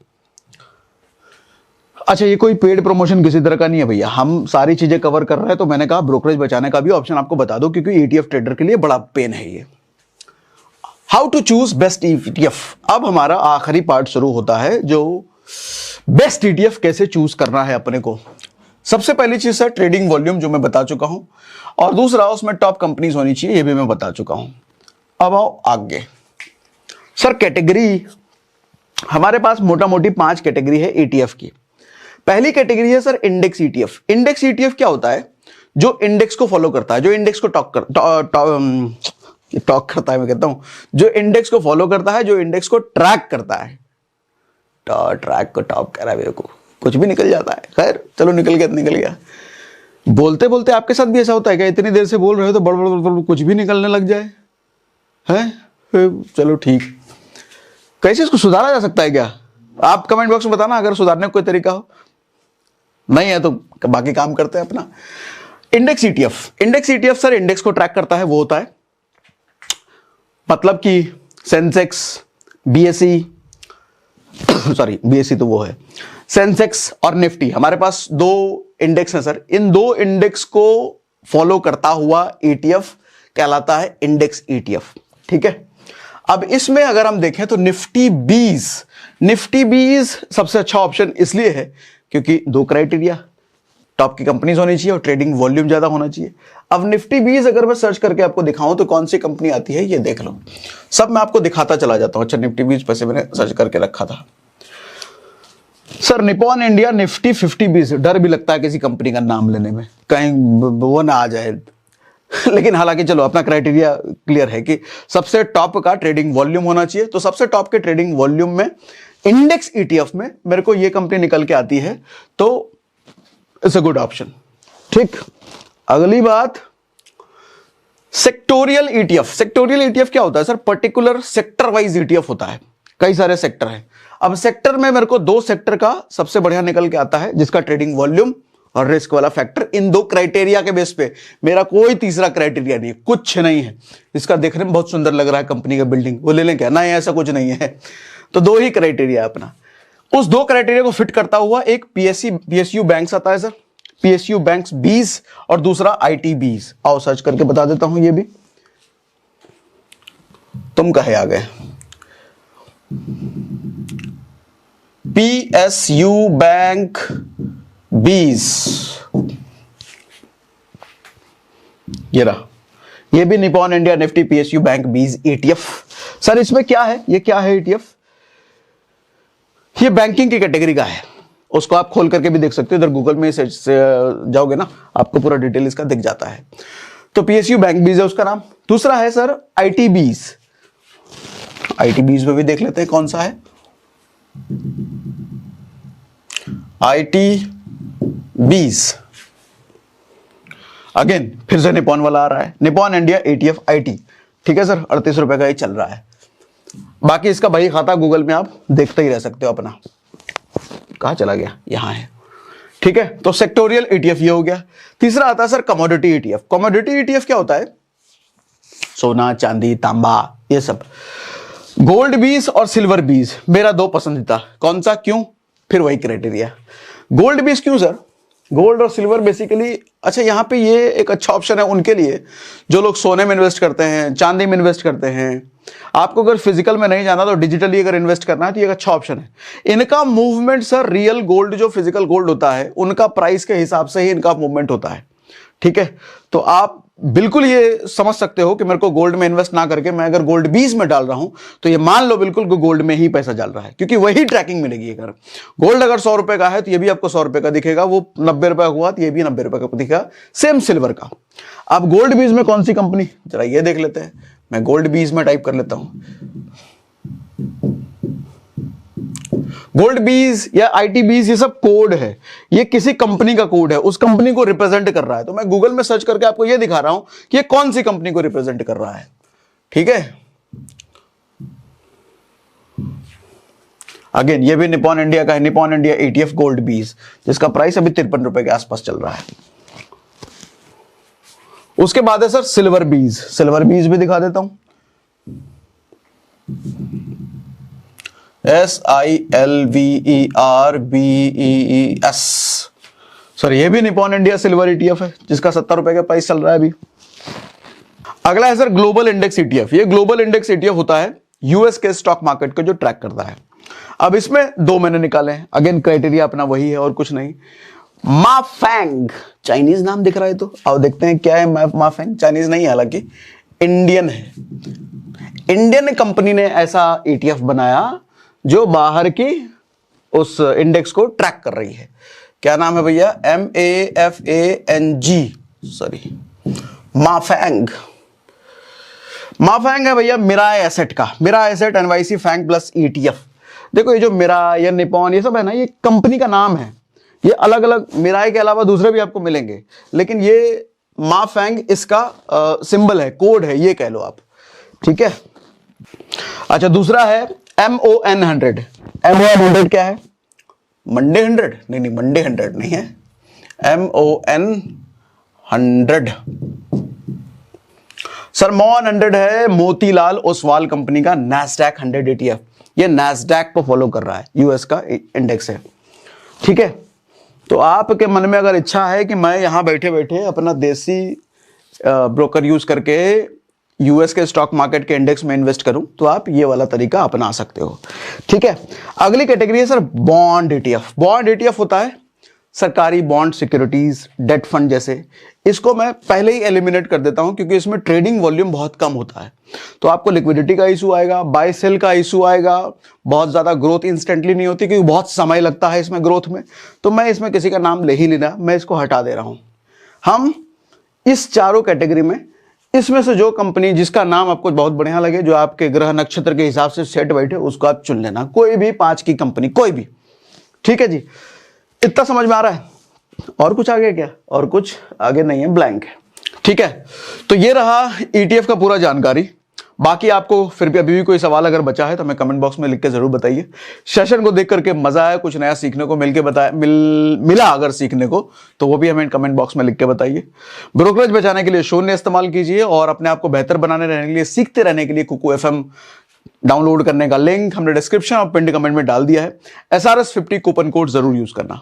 अच्छा, ये कोई पेड प्रमोशन किसी तरह का नहीं है भैया, हम सारी चीजें कवर कर रहे हैं, तो मैंने कहा ब्रोकरेज बचाने का भी ऑप्शन आपको बता दो, क्योंकि ईटीएफ ट्रेडर के लिए बड़ा पेन है ये। How to choose best ETF. अब हमारा आखिरी पार्ट शुरू होता है, जो बेस्ट ईटीएफ कैसे चूज करना है अपने को। सबसे पहली चीज है ट्रेडिंग वॉल्यूम, जो मैं बता चुका हूं, और दूसरा उसमें टॉप कंपनीज होनी चाहिए, ये भी मैं बता चुका हूं। अब आओ आगे सर, कैटेगरी हमारे पास मोटा मोटी 5 कैटेगरी है ईटीएफ की। पहली कैटेगरी है sir index ETF. Index ETF क्या होता है, जो इंडेक्स को फॉलो करता है, जो इंडेक्स को टॉक करता है, मैं कहता हूं जो इंडेक्स को फॉलो करता है, जो इंडेक्स को ट्रैक करता है। ट्रैक को टॉप कह रहा है को, कुछ भी निकल जाता है। खैर चलो, निकल गया तो निकल गया। बोलते बोलते आपके साथ भी ऐसा होता है क्या? इतनी देर से बोल रहे हो तो बड़ कुछ भी निकलने लग जाए है? चलो ठीक, कैसे इसको सुधारा जा सकता है क्या? आप कमेंट बॉक्स में बताना अगर सुधारने का कोई तरीका हो। नहीं है तो बाकी काम करते हैं अपना। Index ETF, index ETF sir index को ट्रैक करता है। वो होता है मतलब कि सेंसेक्स, बीएसई, सॉरी बीएसई तो वो है, सेंसेक्स और निफ्टी। हमारे पास दो इंडेक्स हैं सर। इन दो इंडेक्स को फॉलो करता हुआ ईटीएफ कहलाता है इंडेक्स ईटीएफ। ठीक है, अब इसमें अगर हम देखें तो निफ्टी 20 सबसे अच्छा ऑप्शन इसलिए है क्योंकि दो क्राइटेरिया, टॉप की कंपनीज होनी चाहिए और ट्रेडिंग वॉल्यूम ज्यादा होना चाहिए। अब निफ्टी 20 अगर मैं सर्च करके आपको दिखाऊं तो कौन सी कंपनी आती है ये देख लो। सब मैं आपको दिखाता चला जाता हूं। अच्छा, निफ्टी 20 पैसे मैंने सर्च करके रखा था सर। निपॉन इंडिया निफ्टी 50-20, डर भी लगता है किसी कंपनी का नाम लेने में, कहीं वो ना आ जाए। लेकिन हालांकि चलो, अपना क्राइटेरिया क्लियर है कि सबसे टॉप का ट्रेडिंग वॉल्यूम होना चाहिए। तो सबसे टॉप के ट्रेडिंग वॉल्यूम में इंडेक्स ईटीएफ में मेरे को ये कंपनी निकल के आती है, तो इट्स अ गुड ऑप्शन। ठीक, अगली बात, सेक्टोरियल ईटीएफ। सेक्टोरियल ईटीएफ क्या होता है sir? Particular sector wise ETF होता है। कई सारे सेक्टर हैं। अब सेक्टर में मेरे को दो सेक्टर का सबसे बढ़िया निकल के आता है जिसका ट्रेडिंग वॉल्यूम और रिस्क वाला फैक्टर, इन दो क्राइटेरिया के बेस पे, मेरा कोई तीसरा क्राइटेरिया नहीं है, कुछ नहीं है। इसका देखने में बहुत सुंदर लग रहा है कंपनी का बिल्डिंग, वो ले लें क्या? ना, ऐसा कुछ नहीं है। तो दो ही क्राइटेरिया है अपना। उस दो क्राइटेरिया को फिट करता हुआ एक पीएसयू बैंक्स आता है सर, पीएसयू बैंक्स 20 और दूसरा आईटी 20। आओ सर्च करके बता देता हूं ये भी। तुम कहे आ गए? पीएसयू बैंक 20, ये रहा। ये भी Nippon India Nifty PSU bank 20 ETF. Sir इसमें क्या है? ये क्या है ईटीएफ? ये बैंकिंग की कैटेगरी का है। उसको आप खोल करके भी देख सकते हो, इधर गूगल में सर्च से जाओगे ना, आपको पूरा डिटेल इसका दिख जाता है। तो पीएसयू बैंक 20 है उसका नाम। दूसरा है सर आईटी 20। आईटी 20 में भी देख लेते हैं कौन सा है। आईटी 20 अगेन फिर से निपॉन वाला आ रहा है, निपॉन इंडिया एटीएफ आईटी। ठीक है सर, 38 रुपए का ये चल रहा है। बाकी इसका बही खाता गूगल में आप देखते ही रह सकते हो अपना। कहां चला गया? यहां है। ठीक है, तो सेक्टोरियल ईटीएफ ये हो गया। तीसरा आता है sir commodity ETF. Commodity ETF क्या होता है? सोना, चांदी, तांबा, ये सब। गोल्ड 20 और सिल्वर 20 मेरा दो पसंदीदा। कौन सा? क्यों? फिर वही क्राइटेरिया। गोल्ड 20 क्यों सर? गोल्ड और सिल्वर बेसिकली, अच्छा यहां पे ये एक अच्छा ऑप्शन है उनके लिए जो लोग सोने में इन्वेस्ट करते हैं, चांदी में इन्वेस्ट करते हैं। आपको अगर फिजिकल में नहीं जाना तो डिजिटली अगर इन्वेस्ट करना है तो ये एक अच्छा ऑप्शन है। इनका मूवमेंट सर, रियल गोल्ड जो फिजिकल गोल्ड होता है उनका प्राइस के हिसाब से ही इनका मूवमेंट होता है। ठीक है, तो आप बिल्कुल ये समझ सकते हो कि मेरे को गोल्ड में इन्वेस्ट ना करके मैं अगर गोल्ड 20 में डाल रहा हूं तो ये मान लो बिल्कुल गोल्ड में ही पैसा डाल रहा है, क्योंकि वही ट्रैकिंग मिलेगी। अगर गोल्ड अगर 100 रुपए का है तो ये भी आपको 100 रुपए का दिखेगा, वो 90 रुपए हुआ तो ये भी 90 रुपए का दिखेगा, सेम सिल्वर का। अब गोल्ड 20 में कौन सी कंपनी, जरा ये देख लेते हैं। मैं गोल्ड 20 में टाइप कर लेता हूं, गोल्ड 20 या आईटी 20, ये सब कोड है, ये किसी कंपनी का कोड है, उस कंपनी को रिप्रेजेंट कर रहा है। तो मैं गूगल में सर्च करके आपको ये दिखा रहा हूं कि ये कौन सी कंपनी को रिप्रेजेंट कर रहा है। ठीक है, अगेन ये भी निपॉन इंडिया का है, निपॉन इंडिया एटीएफ गोल्ड 20, जिसका प्राइस अभी 53 रुपए के आसपास चल रहा है। उसके बाद है सर सिल्वर 20। सिल्वर 20 भी दिखा देता हूं, SILVERBEES। सर ये भी निपॉन इंडिया सिल्वर ईटीएफ है जिसका 70 रुपए का प्राइस चल रहा है अभी। अगला है सर ग्लोबल इंडेक्स ईटीएफ। ये ग्लोबल इंडेक्स ईटीएफ होता है यूएस के स्टॉक मार्केट को जो ट्रैक करता है। अब इसमें दो मैंने निकाले हैं, अगेन क्राइटेरिया अपना वही है और कुछ नहीं। माफैंग, चाइनीज नाम दिख रहा है, तो आओ देखते हैं क्या है। माफैंग चाइनीज नहीं है, हालांकि इंडियन है। इंडियन कंपनी ने ऐसा ईटीएफ बनाया जो बाहर की उस इंडेक्स को ट्रैक कर रही है। क्या नाम है भैया? MAFANG sorry, माफैंग। माफैंग है भैया मिराय एसेट का, Mirae asset NYC FANG plus ETF. देखो ये जो मिराय या निपॉन ये सब है ना, ये कंपनी का नाम है। ये अलग अलग मिराय के अलावा दूसरे भी आपको मिलेंगे, लेकिन ये माफैंग इसका सिंबल है, कोड है, ये कह लो आप, ठीक है। अच्छा, दूसरा है MON 100। MON 100 क्या है? मंडे 100? नहीं, मंडे 100 नहीं है, MON 100 सर। MON 100 है मोतीलाल ओसवाल कंपनी का नैस्डैक 100 ETF। ये नैस्डैक को फॉलो कर रहा है, यूएस का इंडेक्स है, ठीक है। तो आपके मन में अगर इच्छा है कि मैं यहां बैठे बैठे अपना देसी ब्रोकर यूज करके यूएस के स्टॉक मार्केट के इंडेक्स में इन्वेस्ट करूं, तो आप ये वाला तरीका अपना सकते हो, ठीक है। अगली कैटेगरी है sir bond ETF। Bond ETF होता है सरकारी बॉन्ड, सिक्योरिटीज, डेट फंड जैसे। इसको मैं पहले ही एलिमिनेट कर देता हूं क्योंकि इसमें ट्रेडिंग वॉल्यूम बहुत कम होता है, तो आपको लिक्विडिटी का इशू आएगा, बाय सेल का इशू आएगा, बहुत ज्यादा ग्रोथ इंस्टेंटली नहीं होती क्योंकि बहुत समय लगता है इसमें ग्रोथ में। तो मैं इसमें किसी का नाम ले ही नहीं रहा, मैं इसको हटा दे रहा हूं। हम इस चारों कैटेगरी में इसमें से जो कंपनी जिसका नाम आपको बहुत बढ़िया लगे, जो आपके ग्रह नक्षत्र के हिसाब से सेट बैठे, उसको आप चुन लेना, कोई भी 5 की कंपनी, कोई भी, ठीक है जी। इतना समझ में आ रहा है? और कुछ आगे क्या? और कुछ आगे नहीं है, ब्लैंक है, ठीक है। तो ये रहा ETF का पूरा जानकारी। बाकी आपको फिर भी अभी भी कोई सवाल अगर बचा है तो हमें कमेंट बॉक्स में लिख के जरूर बताइए। सेशन को देख करके मजा आया, कुछ नया सीखने को मिला अगर सीखने को, तो वो भी हमें कमेंट बॉक्स में लिख के बताइए। ब्रोकरेज बचाने के लिए शून्य इस्तेमाल कीजिए और अपने आप को बेहतर बनाने रहने के लिए, सीखते रहने के लिए कुकू FM डाउनलोड करने का लिंक हमने डिस्क्रिप्शन और पिन कमेंट में डाल दिया है। SRS 50 कूपन कोड जरूर यूज करना।